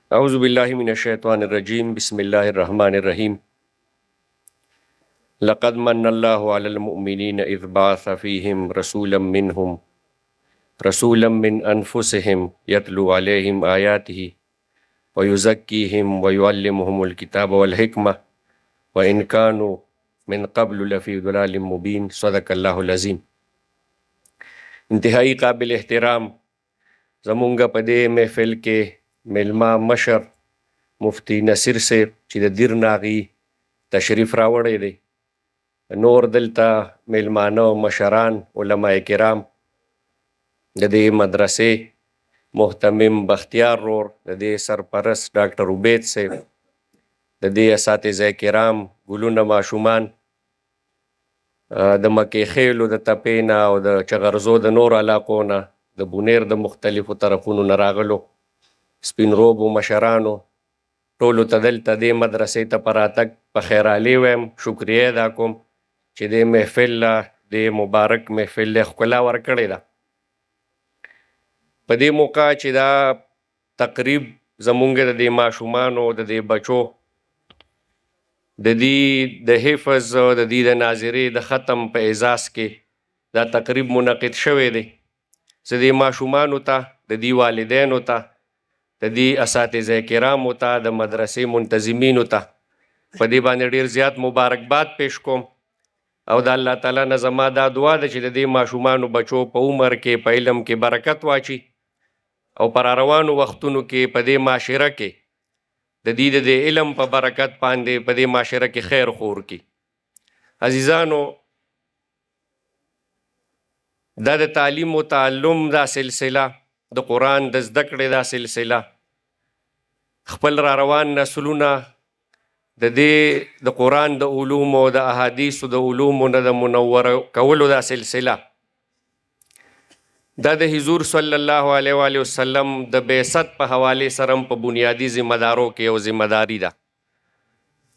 أعوذ بالله من الشيطان الرجيم بسم الله الرحمن الرحيم لقد من الله على المؤمنين إذ بعث فيهم رسولا من أنفسهم يتلو عليهم آياته ويزكيهم ويعلمهم الكتاب والحكمة وإن كانوا من قبل لفي ضلال مبين صدق الله العظيم. انتہائی قابل احترام زمونږ په دې محفل کې میلمه مشر مفتی نصیر صاحب چې د دیر ناغي تشریف راوړی دی، نور دلته میلمانه مشران علماء کرام د دې مدرسې محتمم بختیار رور، د دې سرپرست ډاکټر عبید صاحب، د دې اساتذه کرام، ګلونه ماشومان، د مکې خیلو د تپې نه او د چغرزو د نور علاقو نه، د بونیر د مختلفو طرفونو نه راغلو سپین روبو مشرانو، ټولو ته دلته دې مدرسې ته په راتګ په خیرحالي وایم، شکریه ادا کوم چې دې محفل له دې مبارک محفل له ښکلا ورکړې ده. په دې موقع چې دا تقریب زمونږ د دې ماشومانو د دې بچو د دې د حفظ د دې د ناظرې د ختم په اعزاز کې دا تقریب منعقد شوی دی. زه دې ماشومانو ته، د دې والدینو ته، د دې اساتذه کرامو ته، د مدرسې منتظمینو ته په دې باندې ډیر زیات مبارکباد پیش کوم او د الله تعالی نه زما دا دعا ده چې د دې ماشومانو بچو په عمر کې په علم کې برکت واچي او پر روانو وختونو کې په دې معاشره کې د دې د علم په برکت باندې په دې معاشره کې خیر خور کی. عزیزانو، دا د تعلیم و تعلم دا سلسله، د قرآن د زده کړې دا سلسله، خپل را روان نسلونه د دې د قرآن د علومو د احادیثو د علومو نه د منور کولو دا سلسله، دا د حضور صلی الله علیه و وسلم د بعثت په حوالې سره په بنیادی ذمہ دارو کې یو ذمہ داری ده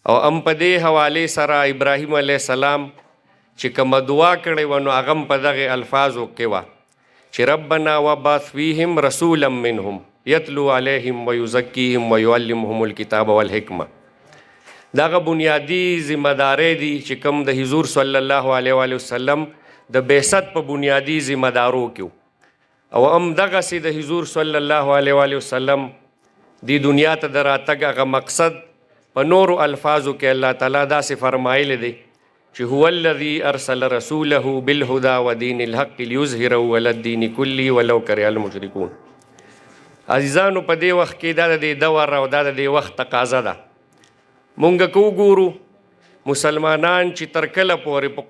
او هم په دې حوالې سره ابراهیم علیه السلام چې کومه دعا کړې وه نو هغه هم په دغې الفاظو کې وه چې ربنا وبعث فیهم رسولا منهم یتلو علیهم ویزکیهم ویعلمهم الکتاب والحکمه. دغه بنیادی ذمہ داری دي چې کوم د حضور صلی الله علیه و وسلم د بعثت په بنیادی ذمہ دارو کې او هم دغسې د حضور صلی الله علیه و وسلم دی دنیا ته د راتګ هغه مقصد په نورو الفاظو کې الله تعالی داسې فرمایلی دی چې هو الذي ارسل رسوله بالهدى ودین الحق لیظهره علی الدین کله ولو کرہ المشرکون. عزیزانو، په دې وخت کې دا د دې دور او دا د دې وخت تقاضا ده مونږ که وګورو مسلمانان چې تر کله پورې په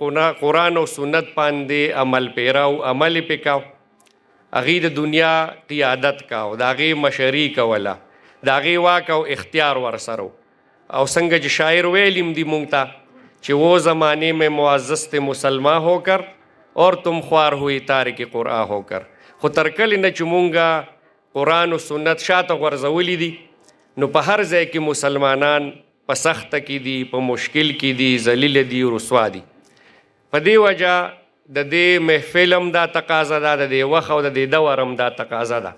قرآن او سنت باندې عمل پیراو، عمل یې پې کو، هغې د دنیا قیادت کو، د هغې مشري کوله، د هغې واک او اختیار ورسره او څنګه چې شاعر ویلیم دی مونږ ته چې وہ زمانے میں معزز تھے مسلمان ہو کر اور تم خوار ہوئی تارک قرآن ہو کر. خو تر کلې نه چې مونږ قرآن او سنت شاته غورځولی دي نو په هر ځای کې مسلمانان په سخته کې دي، په مشکل کې دي، ذلیل دي، رسوا دي. په دې وجه د دې محفل هم دا تقاضا ده، د دې وخت او د دې دور هم دا تقاضا ده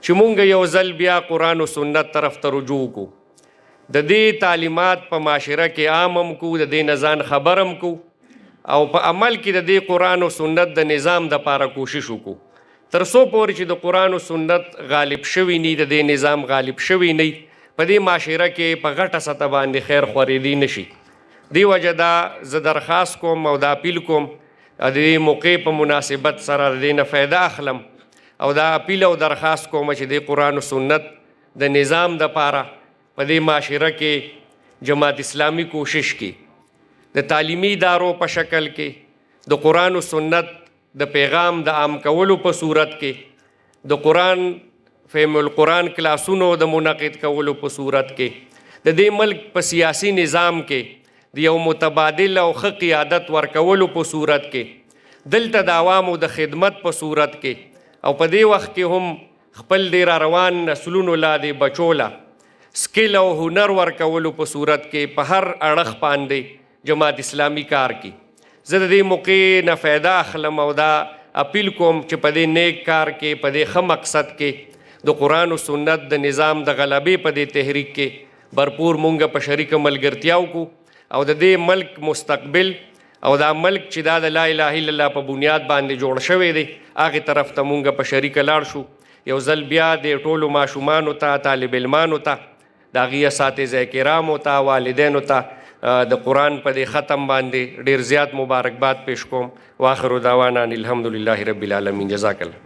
چې مونږ یو ځل بیا قرآن او سنت طرف ته رجوع کو، د دې تعلیمات په معاشره کې عام هم کو، د دې نه ځان خبر هم کو او په عمل کې د دې قرآن او سنت د نظام دپاره کوشش وکړو تر څو پورې چې د قرآن او سنت غالب شوي نی، د دې نظام غالب شوي نی، په دې معاشره کې په غټه سطح باندې خیر خورېدی نشي. دې وجه دا زه درخواست کوم او دا اپیل کوم د دې موقع په مناسبت سره د دې نه فایده اخلم او دا اپیل او درخواست کوم چې د قرآن او سنت د نظام دپاره په دې معاشره کې جماعت اسلامی کوشش کی د تعلیمی ادارو په شکل کې د قرآن و سنت د پیغام د عام کولو په صورت کې، د قرآن فهم القرآن کلاسونو د منعقد کولو په صورت کې، د دې ملک په سیاسی نظام کې د یو متبادل او ښه قیادت ورکولو په صورت کې، دلته د عوامو د خدمت په صورت کې او په دې وخت کې هم خپل د را روان نسلونو لا د بچو لا سکل او هنر ورکولو په صورت کې په هر اړخ باندې جماعت اسلامی کار کی. زه د دې موقع نه فایده اخلم او دا اپیل کوم چې په دې نیک کار کې، په دې ښه مقصد کې د قرآن او سنت د نظام د غلبې په دې تحریک کې برپور مونږ په شریکه ملګرتیا وکړو او د دې ملک مستقبل او دا ملک چې دا د لا اله الا الله په بنیاد باندې جوړ شوی دی هغې طرف ته مونږ په شریکه لاړ شو. یو ځل بیا د ټولو ماشومانو ته، طالب علمانو ته، د هغې اساتذه کرامو ته، والدینو ته د قرآن په دې ختم باندې ډېر زیات مبارکباد پیش کوم. واخر دعوانا ان الحمدلله رب العالمین. جزاک الله.